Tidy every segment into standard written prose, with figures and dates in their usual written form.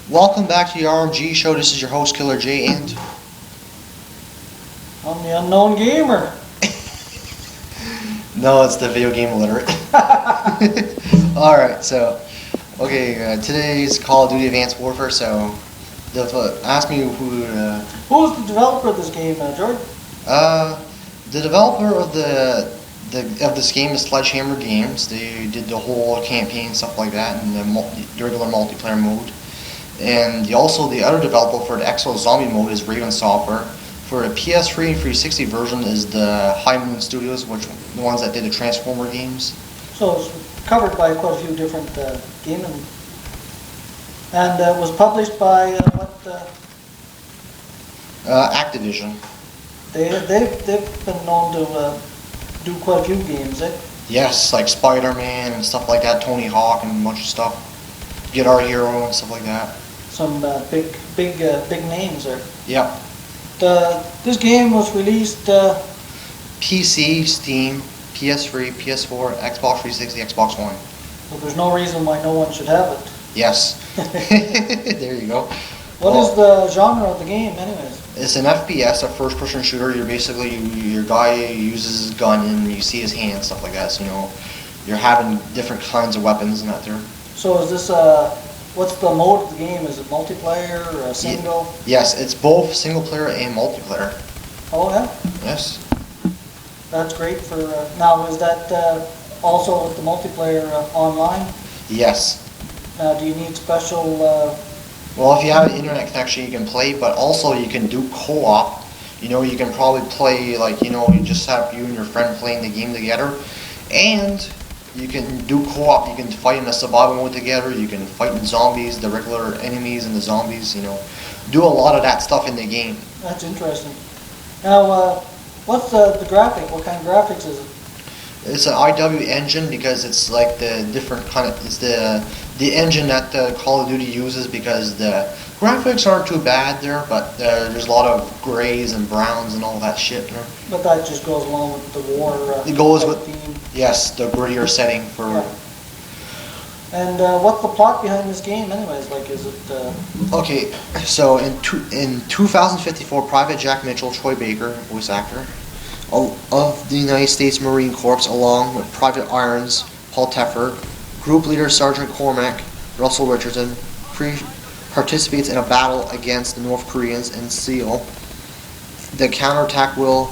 Welcome back to the RMG show. This is your host, Killer J, and I'm the unknown gamer. no, it's the video game Literate. Alright, so, today's Call of Duty Advanced Warfare, so, ask me Who's the developer of this game, Jordan? the developer of this game is Sledgehammer Games. They did the whole campaign and stuff like that in the regular multiplayer mode. And the other developer for the Exo Zombie mode is Raven Software. For the PS3 and 360 version is the High Moon Studios, the ones that did the Transformer games. So it's covered by quite a few different games, and was published by Activision. They've been known to do quite a few games, eh? Yes, like Spider-Man and stuff like that, Tony Hawk and a bunch of stuff. Get Our Hero and stuff like that. Some big names there. Yep. This game was released PC, Steam, PS3, PS4, Xbox 360, Xbox One. so there's no reason why no one should have it. Yes. There you go. What is the genre of the game, anyways? It's an FPS, a first-person shooter. You're basically, your guy uses his gun and you see his hand, stuff like that. So, you're having different kinds of weapons and that there. So is this what's the mode of the game? Is it multiplayer or single? Yes, it's both single player and multiplayer. Oh yeah? Yes. That's great for, now is that also with the multiplayer online? Yes. Now do you need special, Well, if you have an internet connection, you can play, but also you can do co-op. You can probably play, you just have you and your friend playing the game together. And you can do co-op. You can fight in a survival mode together. You can fight in zombies, the regular enemies and the zombies, Do a lot of that stuff in the game. that's interesting. Now, what's the graphic? What kind of graphics is it? It's an IW engine because it's like the different kind of, it's the engine that Call of Duty uses because the graphics aren't too bad there, but there's a lot of grays and browns and all that shit there. But that just goes along with the war It goes with, theme. yes, the grittier setting for... Yeah. And what's the plot behind this game anyways? Like, is it... Okay, so in 2054, Private Jack Mitchell, Troy Baker, voice actor, of the United States Marine Corps, along with Private Irons, Paul Teffer, Group Leader Sergeant Cormac, Russell Richardson, participates in a battle against the North Koreans in Seoul. The counterattack is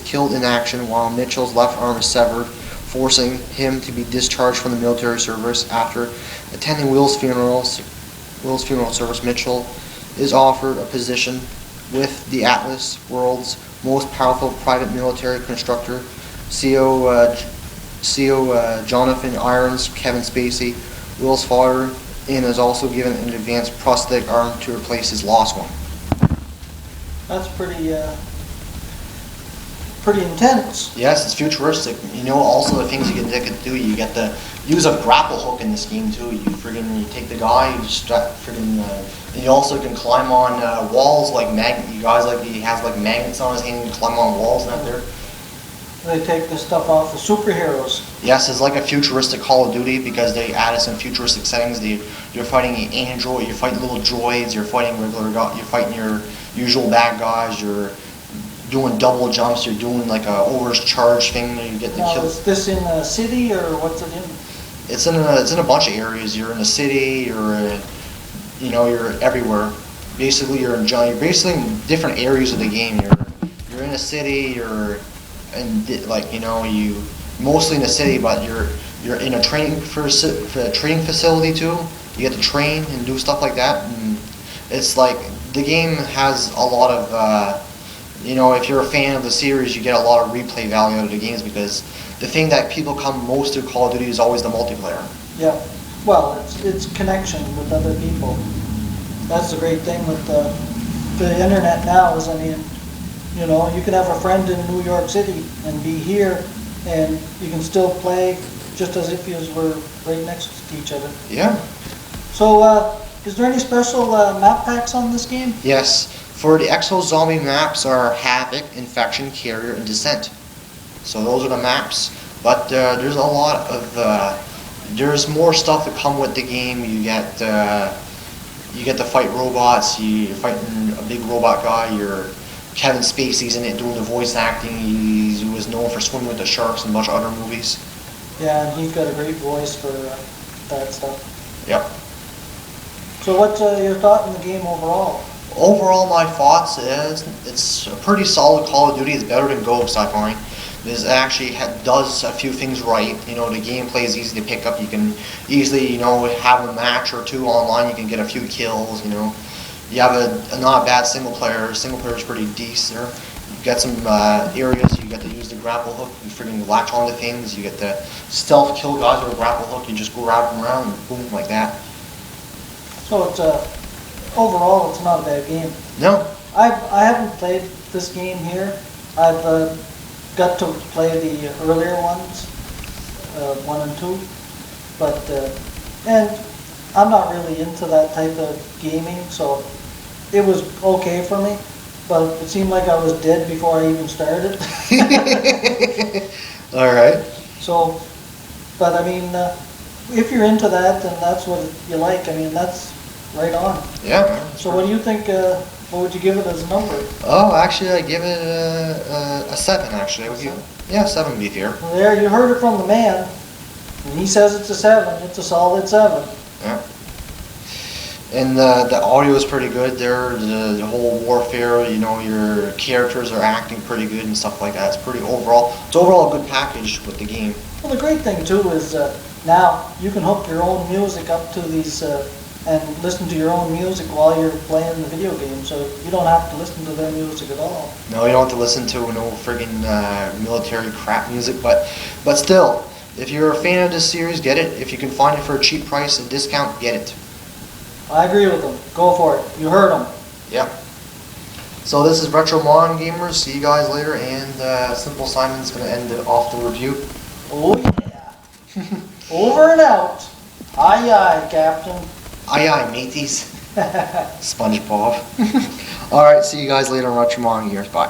killed in action while Mitchell's left arm is severed, forcing him to be discharged from the military service. After attending Will's funeral service, Mitchell is offered a position with the Atlas, world's most powerful private military constructor. CO Jonathan Irons, Kevin Spacey, Will's father, and is also given an advanced prosthetic arm to replace his lost one. That's pretty intense. Yes, it's futuristic. Also the things you can do. You get the use of grapple hook in this game too. You take the guy, you strap and you also can climb on walls like he has like magnets on his hand. You can climb on walls and that there. They take this stuff off the superheroes. Yes, it's like a futuristic Call of Duty because they added some futuristic settings. You're fighting an android, you're fighting little droids, you're fighting you're fighting your usual bad guys. You're doing double jumps. You're doing like a overcharge thing. You get the kill. Is this in a city or what's it in? It's in a bunch of areas. You're in a city. You're everywhere. Basically, you're basically in different areas of the game. You're in a city. You're you mostly in a city, but you're in a training facility too. You get to train and do stuff like that. And it's like the game has a lot of. If you're a fan of the series, you get a lot of replay value out of the games because the thing that people come most to Call of Duty is always the multiplayer. Yeah, well, it's connection with other people. That's the great thing with the internet now is, you can have a friend in New York City and be here, and you can still play just as if you were right next to each other. Yeah. So, is there any special map packs on this game? Yes. For the Exo Zombie maps are Havoc, Infection, Carrier, and Descent. So those are the maps. But there's a lot of there's more stuff to come with the game. You get to fight robots. You're fighting a big robot guy. Kevin Spacey's in it doing the voice acting. He was known for Swimming with the Sharks and a bunch of other movies. Yeah, and he's got a great voice for that stuff. Yep. So what's your thought on the game overall? Overall, my thoughts is it's a pretty solid Call of Duty. It's better than Ghost, I find. It actually does a few things right. You know, the gameplay is easy to pick up. You can easily, have a match or two online. You can get a few kills. You have a not a bad single player. Single player is pretty decent. You get some areas you get to use the grapple hook. You freaking latch onto things. You get to stealth kill guys with a grapple hook. You just go wrap them around and boom like that. So it's overall, it's not a bad game. No. I haven't played this game here. I've got to play the earlier ones, 1 and 2, but and I'm not really into that type of gaming, so it was okay for me. But it seemed like I was dead before I even started. All right. So, but I mean, if you're into that and that's what you like, I mean, that's right on. Yeah. So what do you think, what would you give it as a number? Oh, actually, I give it a 7, actually. I would give it, yeah, 7 would be fair. Well, there, you heard it from the man. When he says it's a 7, it's a solid 7. Yeah. And the audio is pretty good there. The whole warfare, your characters are acting pretty good and stuff like that. It's overall a good package with the game. Well, the great thing too is now you can hook your own music up to these and listen to your own music while you're playing the video game, so you don't have to listen to their music at all. No, you don't have to listen to no friggin' military crap music, but still, if you're a fan of this series, get it. If you can find it for a cheap price, a discount, get it. I agree with them. Go for it. You heard them. Yep. So this is Retro Mon Gamers. See you guys later, and Simple Simon's going to end off the review. Oh yeah. Over and out. Aye aye, Captain. Aye aye, mateys. SpongeBob. Alright, see you guys later on Retro Mon Gamers. Bye.